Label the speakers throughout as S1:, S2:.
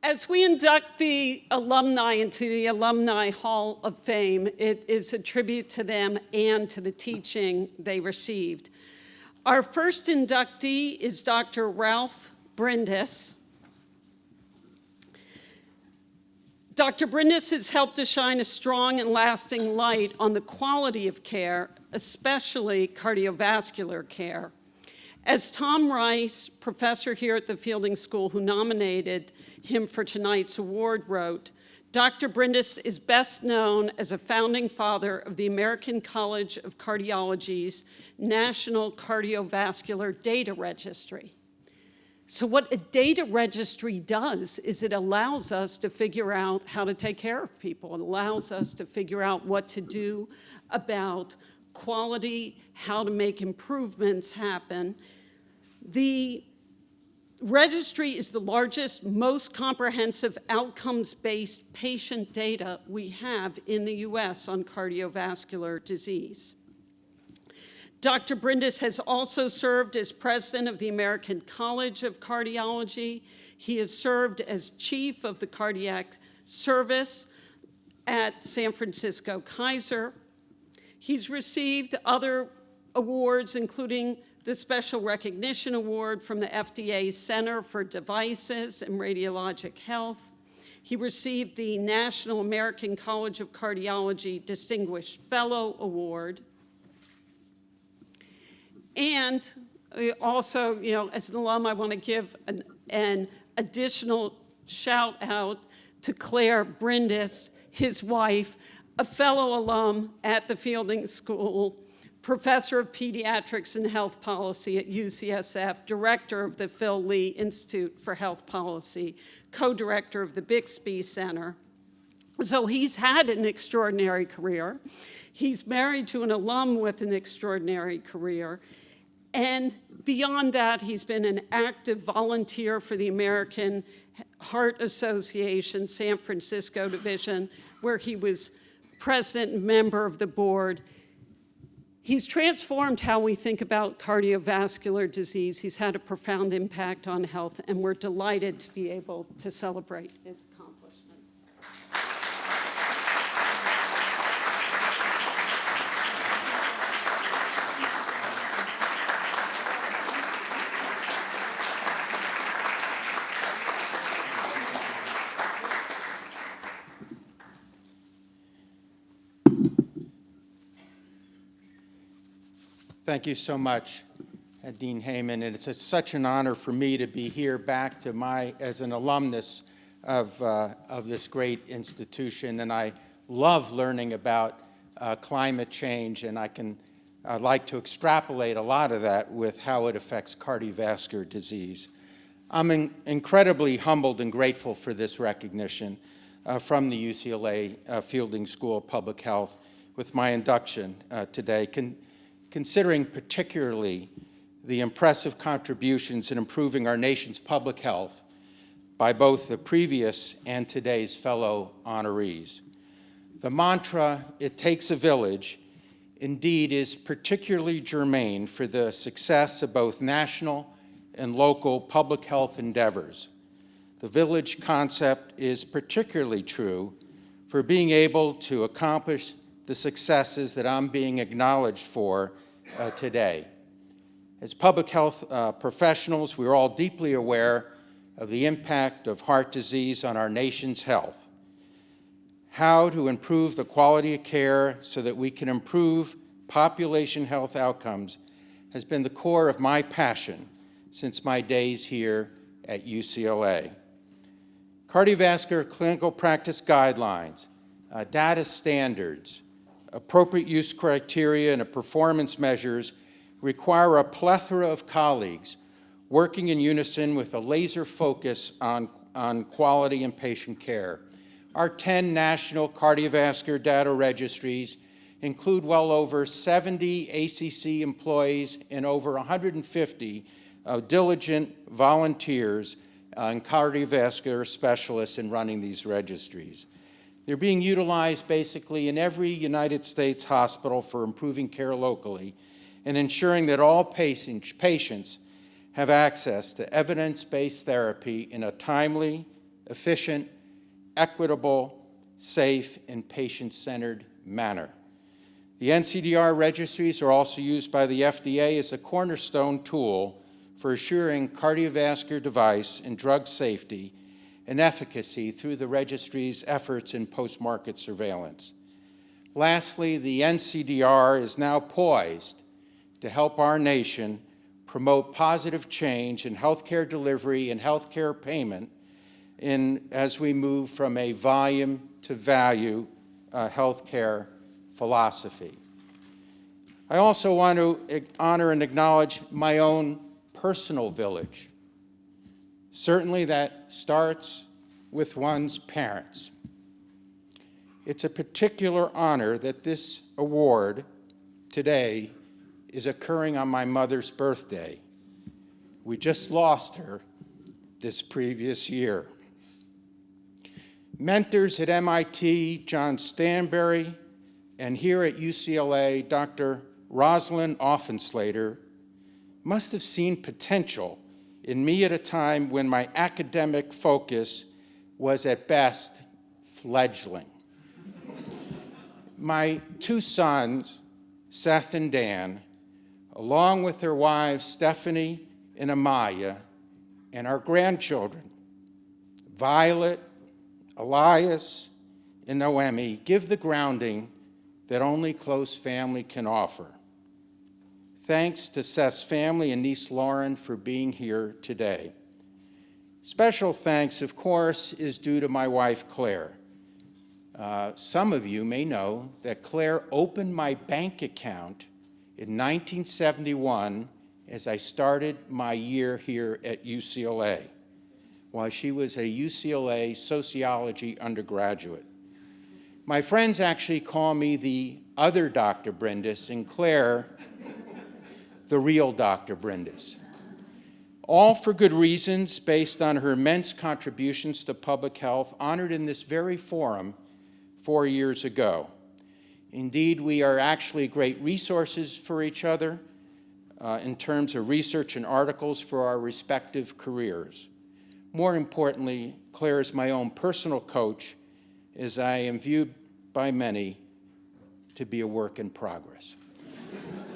S1: As we induct the alumni into the Alumni Hall of Fame, it is a tribute to them and to the teaching they received. Our first inductee is Dr. Ralph Brindis. Dr. Brindis has helped to shine a strong and lasting light on the quality of care, especially cardiovascular care. As Tom Rice, professor here at the Fielding School who nominated him for tonight's award, wrote, Dr. Brindis is best known as a founding father of the American College of Cardiology's National Cardiovascular Data Registry. So what a data registry does is it allows us to figure out how to take care of people. It allows us to figure out what to do about quality, how to make improvements happen. The registry is the largest, most comprehensive outcomes-based patient data we have in the US on cardiovascular disease. Dr. Brindis has also served as president of the American College of Cardiology. He has served as chief of the cardiac service at San Francisco Kaiser. He's received other awards, including the Special Recognition Award from the FDA's Center for Devices and Radiologic Health. He received the National American College of Cardiology Distinguished Fellow Award. And also, as an alum, I want to give an additional shout out to Claire Brindis, his wife, a fellow alum at the Fielding School, professor of pediatrics and health policy at UCSF, director of the Phil Lee Institute for Health Policy, co-director of the Bixby Center. So he's had an extraordinary career. He's married to an alum with an extraordinary career. And beyond that, he's been an active volunteer for the American Heart Association San Francisco division, where he was president and member of the board. He's transformed how we think about cardiovascular disease. He's had a profound impact on health, and we're delighted to be able to celebrate his accomplishments.
S2: Thank you so much, Dean Heyman, and it's such an honor for me to be here back to as an alumnus of this great institution, and I love learning about climate change, and I'd like to extrapolate a lot of that with how it affects cardiovascular disease. I'm incredibly humbled and grateful for this recognition from the UCLA Fielding School of Public Health with my induction today. Considering particularly the impressive contributions in improving our nation's public health by both the previous and today's fellow honorees. The mantra, "It takes a village," indeed is particularly germane for the success of both national and local public health endeavors. The village concept is particularly true for being able to accomplish the successes that I'm being acknowledged for today. As public health professionals, we're all deeply aware of the impact of heart disease on our nation's health. How to improve the quality of care so that we can improve population health outcomes has been the core of my passion since my days here at UCLA. Cardiovascular clinical practice guidelines, data standards, appropriate use criteria, and performance measures require a plethora of colleagues working in unison with a laser focus on quality and patient care. Our 10 national cardiovascular data registries include well over 70 ACC employees and over 150 diligent volunteers and cardiovascular specialists in running these registries. They're being utilized basically in every United States hospital for improving care locally and ensuring that all patients have access to evidence-based therapy in a timely, efficient, equitable, safe, and patient-centered manner. The NCDR registries are also used by the FDA as a cornerstone tool for assuring cardiovascular device and drug safety and efficacy through the registry's efforts in post-market surveillance. Lastly, the NCDR is now poised to help our nation promote positive change in healthcare delivery and healthcare payment as we move from a volume to value healthcare philosophy. I also want to honor and acknowledge my own personal village. Certainly that starts with one's parents. It's a particular honor that this award today is occurring on my mother's birthday. We just lost her this previous year. Mentors at MIT, John Stanbury, and here at UCLA, Dr. Rosalind Offenslater, must have seen potential in me at a time when my academic focus was at best fledgling. My two sons, Seth and Dan, along with their wives, Stephanie and Amaya, and our grandchildren, Violet, Elias, and Noemi, give the grounding that only close family can offer. Thanks to Seth's family and niece Lauren for being here today. Special thanks, of course, is due to my wife, Claire. Some of you may know that Claire opened my bank account in 1971 as I started my year here at UCLA, while she was a UCLA sociology undergraduate. My friends actually call me the other Dr. Brindis, and Claire, the real Dr. Brindis. All for good reasons, based on her immense contributions to public health, honored in this very forum 4 years ago. Indeed, we are actually great resources for each other in terms of research and articles for our respective careers. More importantly, Claire is my own personal coach, as I am viewed by many to be a work in progress.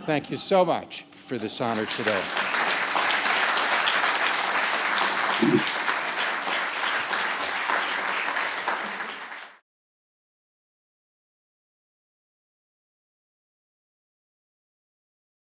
S2: Thank you so much for this honor today.